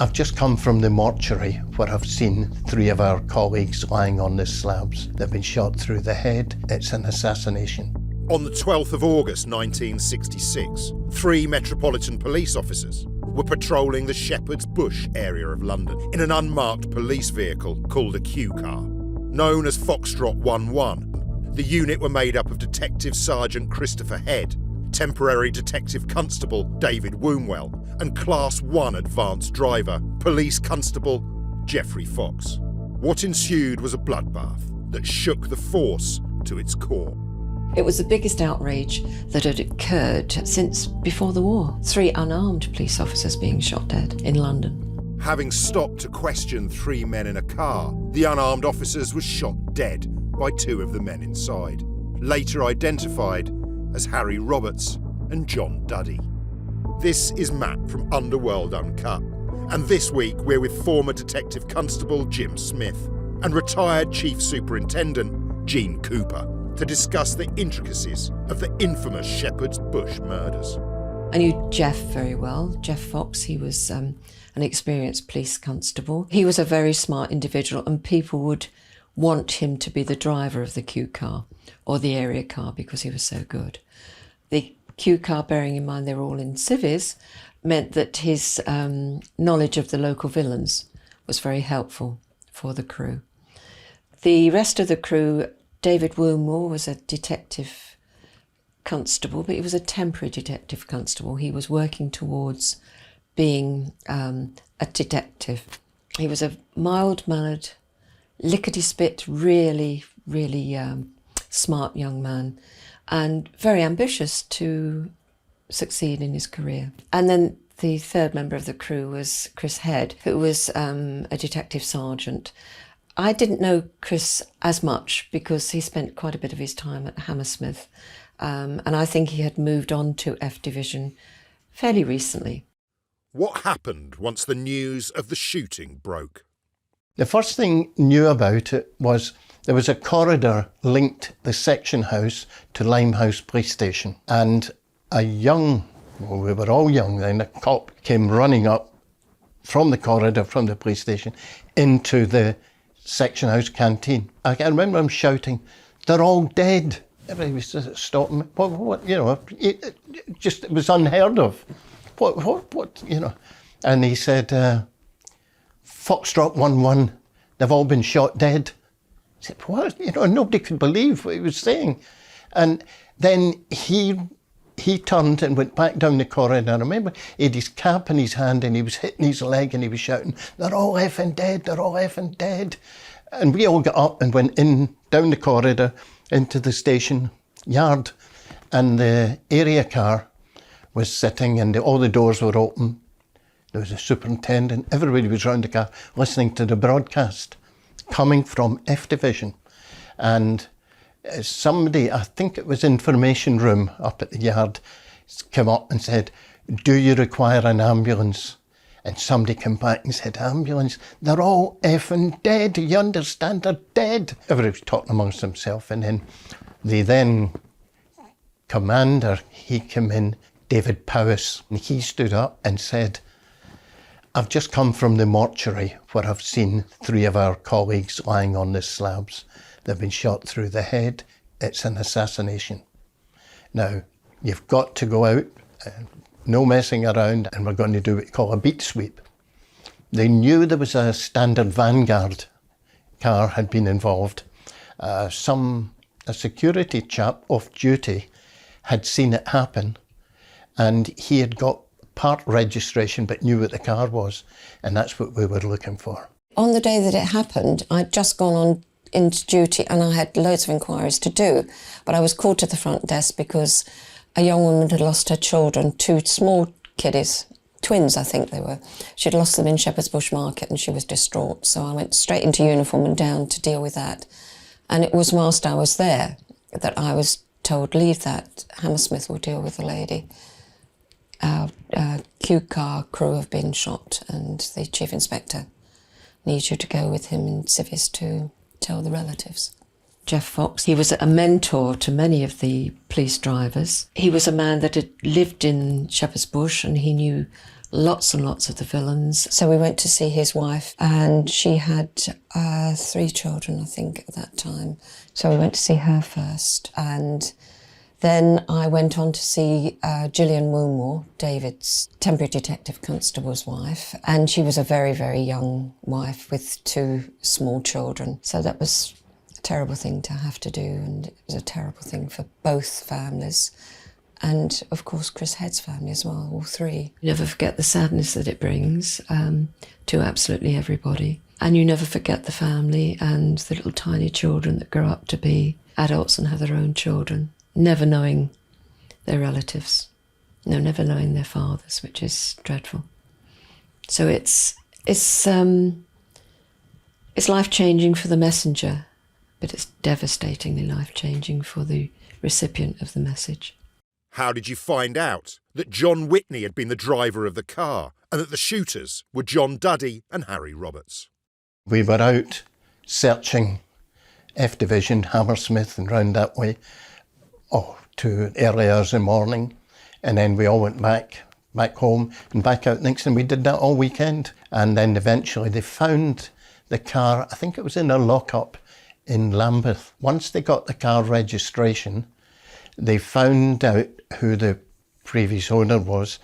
I've just come from the mortuary where I've seen 3 of our colleagues lying on the slabs. They've been shot through the head. It's an assassination. On the 12th of August 1966, 3 Metropolitan Police officers were patrolling the Shepherd's Bush area of London in an unmarked police vehicle called a Q car. Known as Foxtrot 11, the unit were made up of Detective Sergeant Christopher Head, Temporary Detective Constable David Wombwell, and Class 1 Advanced Driver, Police Constable Geoffrey Fox. What ensued was a bloodbath that shook the force to its core. It was the biggest outrage that had occurred since before the war. 3 unarmed police officers being shot dead in London. Having stopped to question 3 men in a car, the unarmed officers were shot dead by 2 of the men inside, later identified as Harry Roberts and John Duddy. This is Matt from Underworld Uncut, and this week we're with former Detective Constable Jim Smith and retired Chief Superintendent Jean Cooper to discuss the intricacies of the infamous Shepherd's Bush murders. I knew Jeff very well, Jeff Fox. He was an experienced police constable. He was a very smart individual, and people would want him to be the driver of the Q car or the area car because he was so good. The Q car, bearing in mind they were all in civvies, meant that his knowledge of the local villains was very helpful for the crew. The rest of the crew, David Wombwell was a detective constable, but he was a temporary detective constable. He was working towards being a detective. He was a mild-mannered, lickety-spit, really smart young man, and very ambitious to succeed in his career. And then the third member of the crew was Chris Head, who was a detective sergeant. I didn't know Chris as much because he spent quite a bit of his time at Hammersmith, and I think he had moved on to F Division fairly recently. What happened once the news of the shooting broke? The first thing knew about it was there was a corridor linked the section house to Limehouse Police Station, and we were all young then, a cop came running up from the corridor from the police station into the section house canteen. I can remember him shouting, "They're all dead." Everybody was just stopping me. What, you know, it was unheard of. What, you know. And he said, Foxtrot 11, they've all been shot dead. I said, what? You know, nobody could believe what he was saying. And then he turned and went back down the corridor. I remember he had his cap in his hand and he was hitting his leg and he was shouting, "They're all effing dead, they're all effing dead." And we all got up and went down the corridor into the station yard, and the area car was sitting and all the doors were open. There was a superintendent, everybody was round the car listening to the broadcast coming from F Division. And somebody, I think it was information room up at the yard, came up and said, "Do you require an ambulance?" And somebody came back and said, "Ambulance? They're all effing dead, you understand, they're dead." Everybody was talking amongst themselves, and then the commander, he came in, David Powis, and he stood up and said, "I've just come from the mortuary where I've seen 3 of our colleagues lying on the slabs. They've been shot through the head. It's an assassination. Now, you've got to go out, no messing around, and we're going to do what we call a beat sweep." They knew there was a standard Vanguard car had been involved. A security chap off duty had seen it happen, and he had got part registration but knew what the car was, and that's what we were looking for. On the day that it happened, I'd just gone on into duty and I had loads of inquiries to do, but I was called to the front desk because a young woman had lost her children, 2 small kiddies, twins I think they were. She'd lost them in Shepherd's Bush Market and she was distraught, so I went straight into uniform and down to deal with that. And it was whilst I was there that I was told, "Leave that, Hammersmith will deal with the lady. Our Q car crew have been shot and the chief inspector needs you to go with him in civvies to tell the relatives." Jeff Fox, he was a mentor to many of the police drivers. He was a man that had lived in Shepherd's Bush and he knew lots and lots of the villains. So we went to see his wife, and she had 3 children, I think, at that time. So we went to see her first, and then I went on to see Gillian Wombwell, David's temporary detective constable's wife, and she was a very, very young wife with 2 small children. So that was a terrible thing to have to do, and it was a terrible thing for both families. And, of course, Chris Head's family as well, all 3. You never forget the sadness that it brings to absolutely everybody. And you never forget the family and the little tiny children that grow up to be adults and have their own children, never knowing their relatives, never knowing their fathers, which is dreadful. So it's life-changing for the messenger, but it's devastatingly life-changing for the recipient of the message. How did you find out that John Witney had been the driver of the car and that the shooters were John Duddy and Harry Roberts? We were out searching F Division, Hammersmith and round that way, to early hours in the morning, and then we all went back home and back out next, and we did that all weekend. And then eventually they found the car, I think it was in a lockup in Lambeth. Once they got the car registration, they found out who the previous owner was,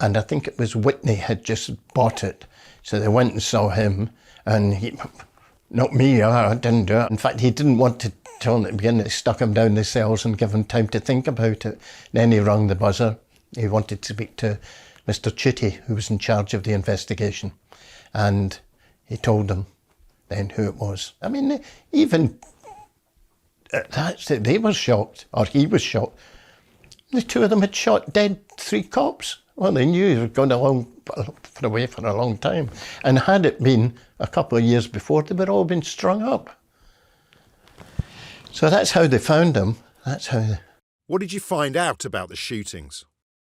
and I think it was Witney had just bought it. So they went and saw him, and he, not me, I didn't do it. In fact, he didn't want to tell him at the beginning. They stuck him down the cells and give him time to think about it. Then he rang the buzzer. He wanted to speak to Mr. Chitty, who was in charge of the investigation, and he told them then who it was. I mean, even they were shocked, or he was shocked. The 2 of them had shot dead 3 cops. Well, they knew he was going away for a long time. And had it been a couple of years before, they would all been strung up. So that's how they found him. What did you find out about the shootings?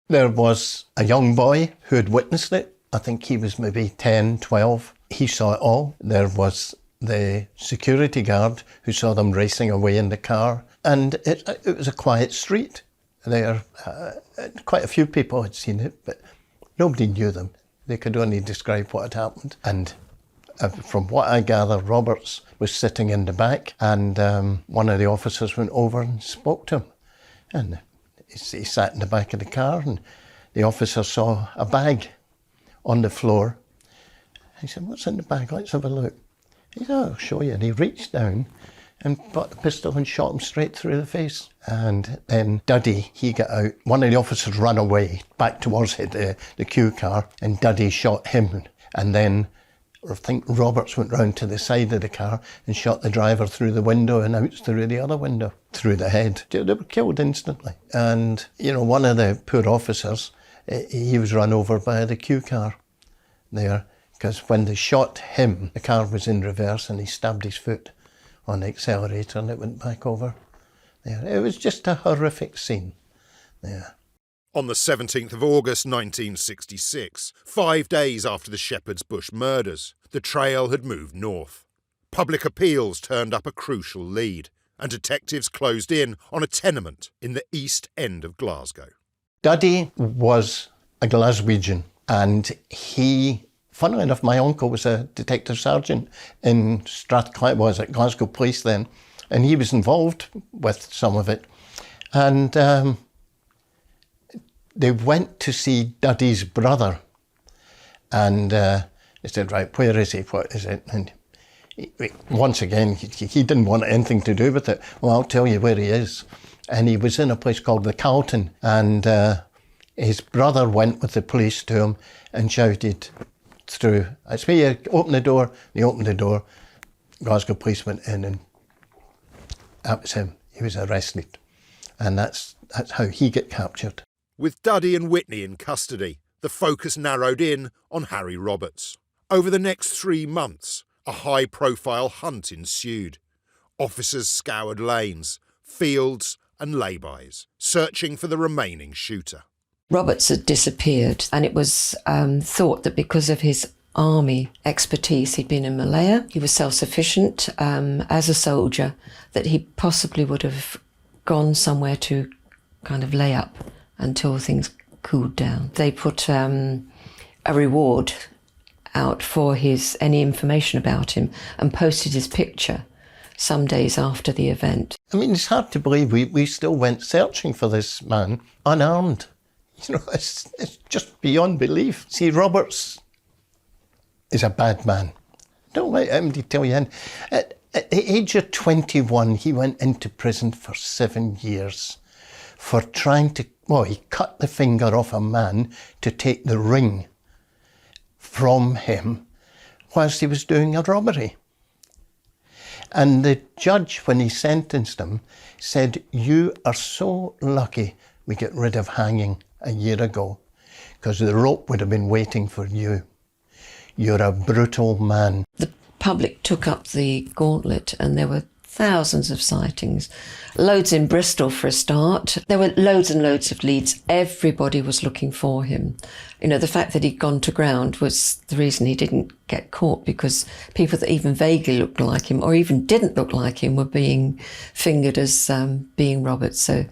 There was a young boy who had witnessed it. I think he was maybe 10, 12. He saw it all. There was the security guard who saw them racing away in the car. And it was a quiet street. There, quite a few people had seen it, but nobody knew them. They could only describe what had happened. And from what I gather, Roberts was sitting in the back, and one of the officers went over and spoke to him. And he sat in the back of the car, and the officer saw a bag on the floor. He said, "What's in the bag? Let's have a look." He said, "I'll show you." And he reached down and brought the pistol and shot him straight through the face. And then Duddy, he got out. One of the officers ran away back towards the Q car, and Duddy shot him. And then I think Roberts went round to the side of the car and shot the driver through the window and out through the other window, through the head. They were killed instantly. And, one of the poor officers, he was run over by the Q car there, because when they shot him, the car was in reverse and he stabbed his foot on the accelerator and it went back over there. It was just a horrific scene there. On the 17th of August 1966, 5 days after the Shepherd's Bush murders, the trail had moved north. Public appeals turned up a crucial lead, and detectives closed in on a tenement in the east end of Glasgow. Duddy was a Glaswegian, and funnily enough, my uncle was a detective sergeant in was at Glasgow Police then, and he was involved with some of it. And they went to see Duddy's brother, and they said, "Right, where is he? What is it?" And once again, he didn't want anything to do with it. "Well, I'll tell you where he is." And he was in a place called the Carlton, and his brother went with the police to him and shouted through, "It's me, open the door." They opened the door, Glasgow police went in, and that was him. He was arrested, and that's how he got captured. With Duddy and Witney in custody, the focus narrowed in on Harry Roberts. Over the next 3 months, a high-profile hunt ensued. Officers scoured lanes, fields and lay-bys, searching for the remaining shooter. Roberts had disappeared, and it was thought that because of his army expertise, he'd been in Malaya, he was self-sufficient as a soldier, that he possibly would have gone somewhere to kind of lay up until things cooled down. They put a reward out for any information about him and posted his picture some days after the event. I mean, it's hard to believe we still went searching for this man unarmed. You know, it's just beyond belief. See, Roberts is a bad man. Don't let anybody tell you. At the age of 21, he went into prison for 7 years for trying to, he cut the finger off a man to take the ring from him whilst he was doing a robbery. And the judge, when he sentenced him, said, "You are so lucky we got rid of hanging a year ago, because the rope would have been waiting for you. You're a brutal man." The public took up the gauntlet and there were thousands of sightings. Loads in Bristol for a start. There were loads and loads of leads. Everybody was looking for him. You know, the fact that he'd gone to ground was the reason he didn't get caught, because people that even vaguely looked like him or even didn't look like him were being fingered as being Roberts. So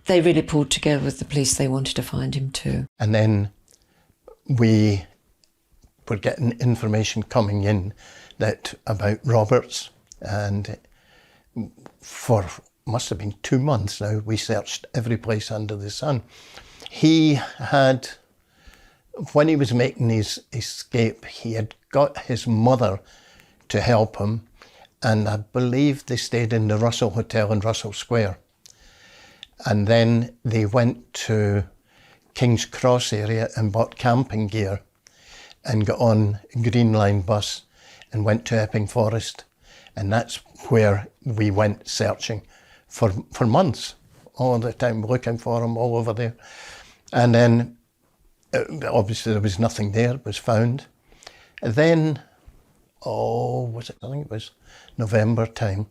they really pulled together with the police. They wanted to find him too. And then we were getting information coming in about Roberts, and for must have been 2 months now, we searched every place under the sun. He had, when he was making his escape, he had got his mother to help him, and I believe they stayed in the Russell Hotel in Russell Square. And then they went to King's Cross area and bought camping gear and got on a Green Line bus and went to Epping Forest. And that's where we went searching for months, all the time, looking for him all over there. And then, obviously there was nothing there, it was found. And then, I think it was November time,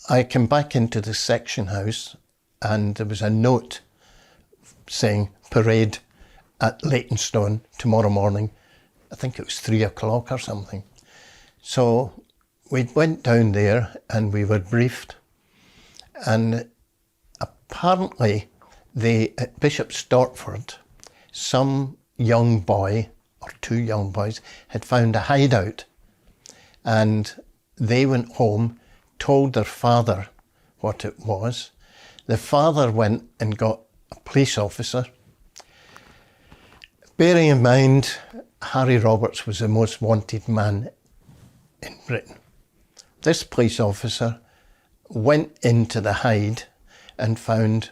I came back into the section house and there was a note saying, "Parade at Leytonstone tomorrow morning." I think it was 3 o'clock or something. So we went down there and we were briefed. And apparently at Bishop Stortford, some young boy, or 2 young boys, had found a hideout. And they went home, told their father what it was. The father went and got a police officer. Bearing in mind, Harry Roberts was the most wanted man in Britain. This police officer went into the hide and found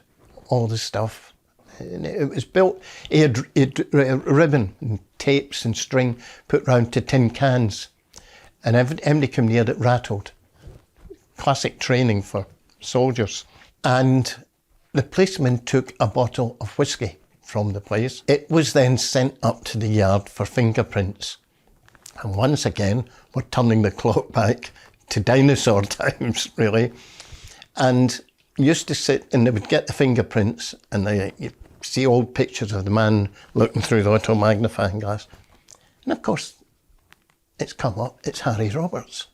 all the stuff. And it was built, he had ribbon and tapes and string put round to tin cans, and everybody came near it rattled. Classic training for soldiers. And the policeman took a bottle of whiskey from the place. It was then sent up to the yard for fingerprints. And once again, we're turning the clock back to dinosaur times, really. And used to sit and they would get the fingerprints and you'd see old pictures of the man looking through the little magnifying glass. And of course, it's come up, it's Harry Roberts.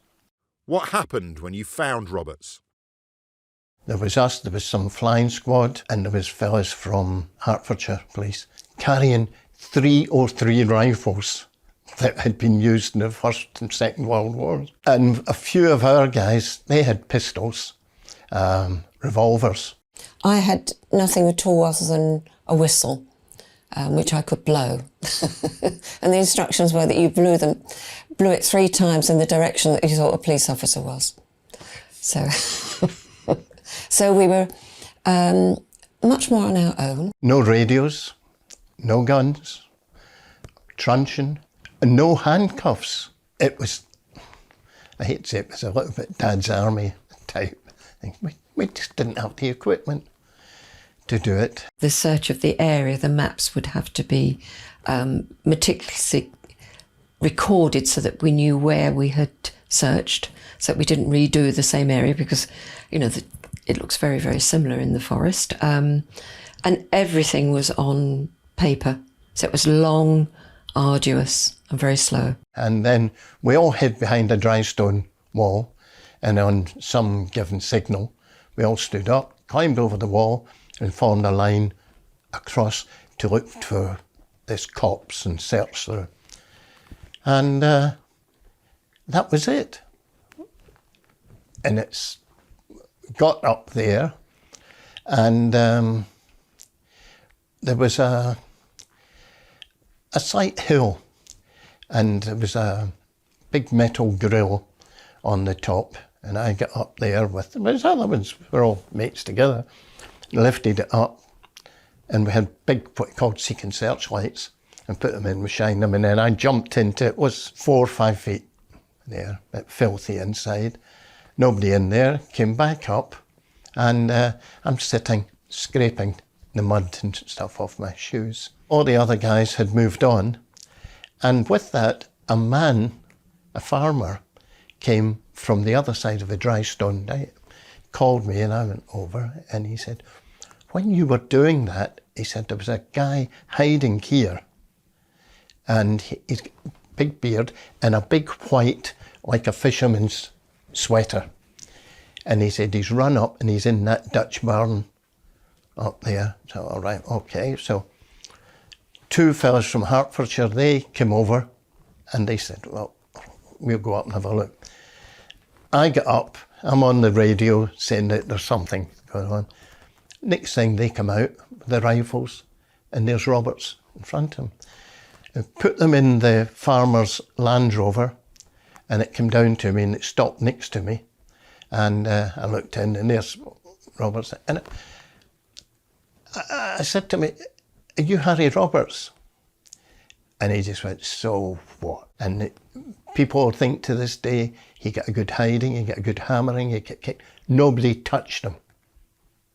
What happened when you found Roberts? There was us, there was some flying squad, and there was fellas from Hertfordshire Police carrying 303 rifles that had been used in the First and Second World Wars. And a few of our guys, they had pistols, revolvers. I had nothing at all other than a whistle, which I could blow. And the instructions were that you blew it 3 times in the direction that you thought a police officer was. So, so we were much more on our own. No radios, no guns, truncheon, and no handcuffs. It was, I hate to say it was a little bit Dad's Army type thing. We just didn't have the equipment to do it. The search of the area, the maps would have to be meticulously recorded so that we knew where we had searched, so that we didn't redo the same area, because, you know, it looks very, very similar in the forest. And everything was on paper. So it was long, arduous and very slow. And then we all hid behind a dry stone wall, and on some given signal, we all stood up, climbed over the wall and formed a line across to look for this copse and search through. And that was it. And it's got up there, and there was a slight hill, and there was a big metal grill on the top, and I got up there with them. There's other ones, we're all mates together, lifted it up, and we had big, what we called seeking searchlights, and put them in, we shined them, and then I jumped into it. It was 4 or 5 feet there, a bit filthy inside. Nobody in there, came back up, and I'm sitting, scraping the mud and stuff off my shoes. All the other guys had moved on, and with that, a man, a farmer, came from the other side of a dry stone dyke, called me, and I went over, and he said, when you were doing that, he said, there was a guy hiding here, and he's got a big beard and a big white, like a fisherman's sweater. And he said, he's run up and he's in that Dutch barn up there. So, all right, okay. So 2 fellas from Hertfordshire, they came over and they said, well, we'll go up and have a look. I get up, I'm on the radio saying that there's something going on. Next thing, they come out with their rifles, and there's Roberts in front of them. I put them in the farmer's Land Rover, and it came down to me, and it stopped next to me. And I looked in, and there's Roberts. And I said to him, are you Harry Roberts? And he just went, so what? And people think to this day, he got a good hiding, he got a good hammering, he got kicked. Nobody touched him.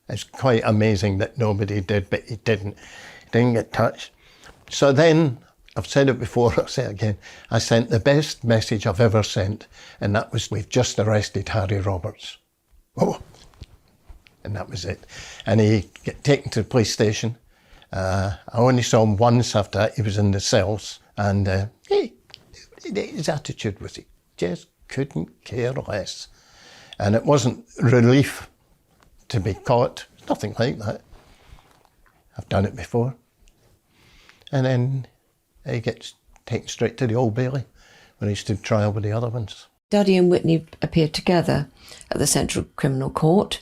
It's quite amazing that nobody did, but he didn't. He didn't get touched. So then, I've said it before, I'll say it again, I sent the best message I've ever sent, and that was, we've just arrested Harry Roberts. Oh, and that was it. And he got taken to the police station. I only saw him once after that. He was in the cells, and his attitude was he just couldn't care less. And it wasn't relief to be caught, nothing like that. I've done it before. And then he gets taken straight to the Old Bailey when he stood trial with the other ones. Duddy and Witney appeared together at the Central Criminal Court,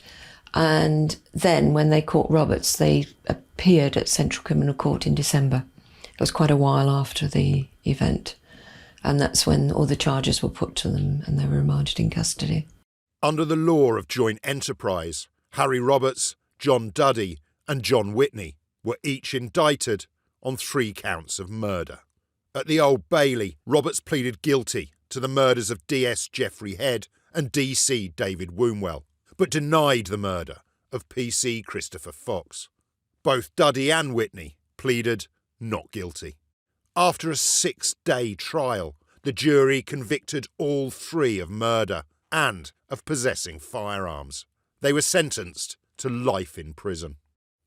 and then when they caught Roberts, they appeared at Central Criminal Court in December. It was quite a while after the event, and that's when all the charges were put to them and they were remanded in custody. Under the law of joint enterprise, Harry Roberts, John Duddy and John Witney were each indicted on 3 counts of murder. At the Old Bailey, Roberts pleaded guilty to the murders of DS Geoffrey Head and DC David Wombwell, but denied the murder of PC Christopher Fox. Both Duddy and Witney pleaded not guilty. After a 6-day trial, the jury convicted all 3 of murder and of possessing firearms. They were sentenced to life in prison.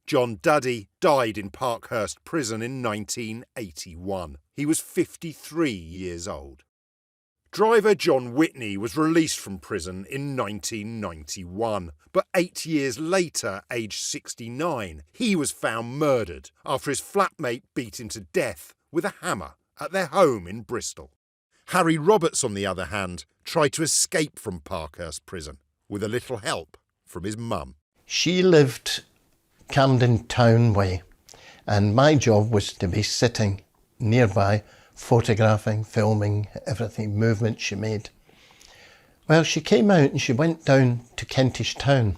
John Duddy died in Parkhurst Prison in 1981. He was 53 years old. Driver John Witney was released from prison in 1991, but 8 years later, aged 69, he was found murdered after his flatmate beaten to death with a hammer at their home in Bristol. Harry Roberts, on the other hand, tried to escape from Parkhurst Prison with a little help from his mum. She lived Camden Town way, and my job was to be sitting nearby, photographing, filming, everything, movement she made. Well, she came out and she went down to Kentish Town,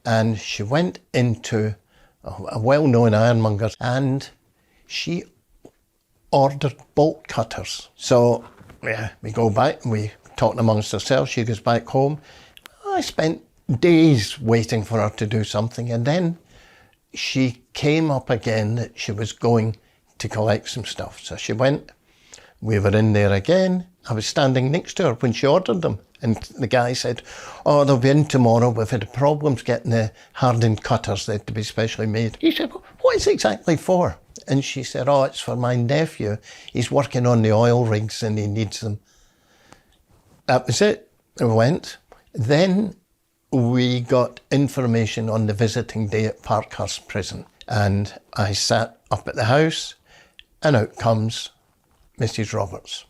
and she went into a well-known ironmonger, and she ordered bolt cutters. So yeah, we go back and we talk amongst ourselves. She goes back home. I spent days waiting for her to do something, and then she came up again that she was going to collect some stuff. So she went, we were in there again. I was standing next to her when she ordered them, and the guy said, oh, they'll be in tomorrow. We've had problems getting the hardened cutters. They had to be specially made. He said, what is it exactly for? And she said, oh, it's for my nephew. He's working on the oil rigs and he needs them. That was it. We went. Then we got information on the visiting day at Parkhurst Prison, and I sat up at the house And out comes Mrs. Roberts.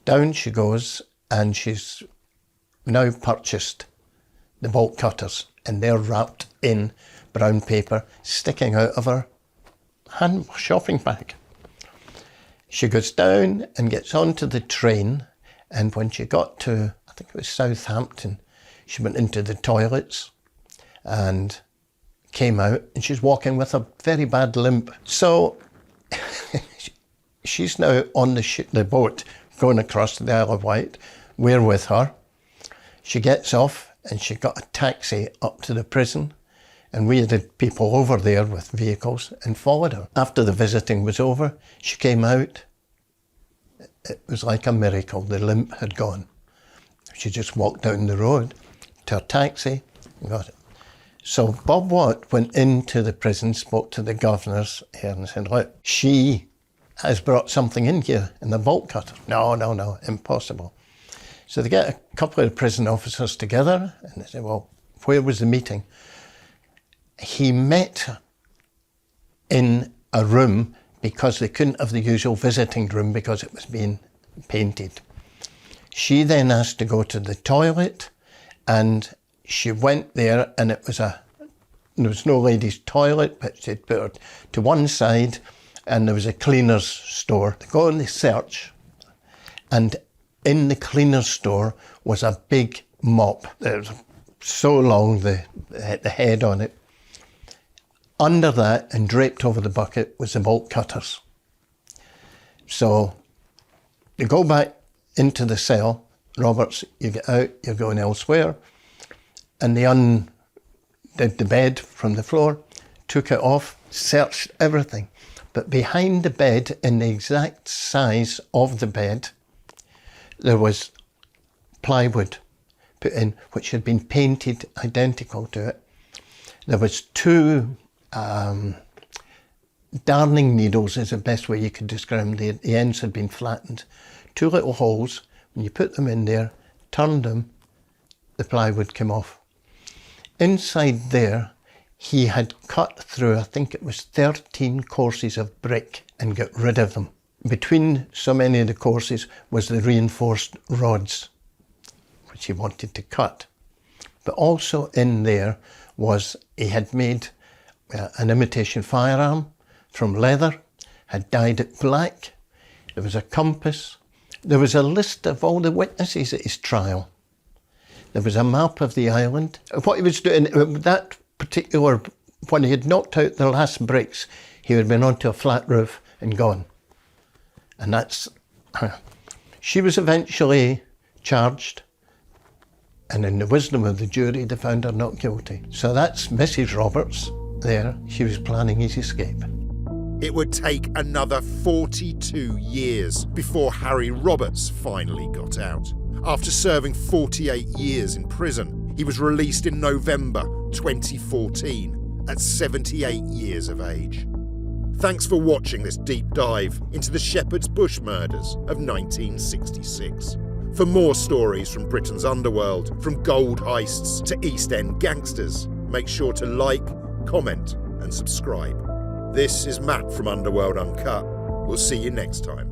Down she goes, and she's now purchased the bolt cutters, and they're wrapped in brown paper, sticking out of her shopping bag. She goes down and gets onto the train, and when she got to, I think it was Southampton, she went into the toilets and came out, and she's walking with a very bad limp. So she's now on the boat going across the Isle of Wight. We're with her. She gets off and she got a taxi up to the prison, and we had people over there with vehicles and followed her. After the visiting was over, she came out. It was like a miracle. The limp had gone. She just walked down the road to her taxi and got it. So Bob Watt went into the prison, spoke to the governors here and said, look, she has brought something in here in the bolt cutter. No, impossible. So they get a couple of prison officers together and they say, well, where was the meeting? He met in a room because they couldn't have the usual visiting room because it was being painted. She then asked to go to the toilet, and she went there, and there was no ladies' toilet, but she'd put her to one side, and there was a cleaner's store. They go and they search, and in the cleaner's store was a big mop. It was so long, the head on it. Under that, and draped over the bucket, was the bolt cutters. So you go back into the cell, Roberts, you get out, you're going elsewhere, and they undid the bed from the floor, took it off, searched everything. But behind the bed, in the exact size of the bed, there was plywood put in, which had been painted identical to it. There was two darning needles is the best way you could describe them. The ends had been flattened. Two little holes. When you put them in there, turned them, the plywood came off. Inside there, he had cut through, I think it was 13 courses of brick and got rid of them. Between so many of the courses was the reinforced rods, which he wanted to cut. But also in there was, he had made an imitation firearm from leather, had dyed it black. There was a compass. There was a list of all the witnesses at his trial. There was a map of the island. What he was doing, that particular, when he had knocked out the last bricks, he had been onto a flat roof and gone. And that's, she was eventually charged, and in the wisdom of the jury, they found her not guilty. So that's Mrs. Roberts there. She was planning his escape. It would take another 42 years before Harry Roberts finally got out. After serving 48 years in prison, he was released in November 2014 at 78 years of age. Thanks for watching this deep dive into the Shepherd's Bush murders of 1966. For more stories from Britain's underworld, from gold heists to East End gangsters, make sure to like, comment and subscribe. This is Matt from Underworld Uncut. We'll see you next time.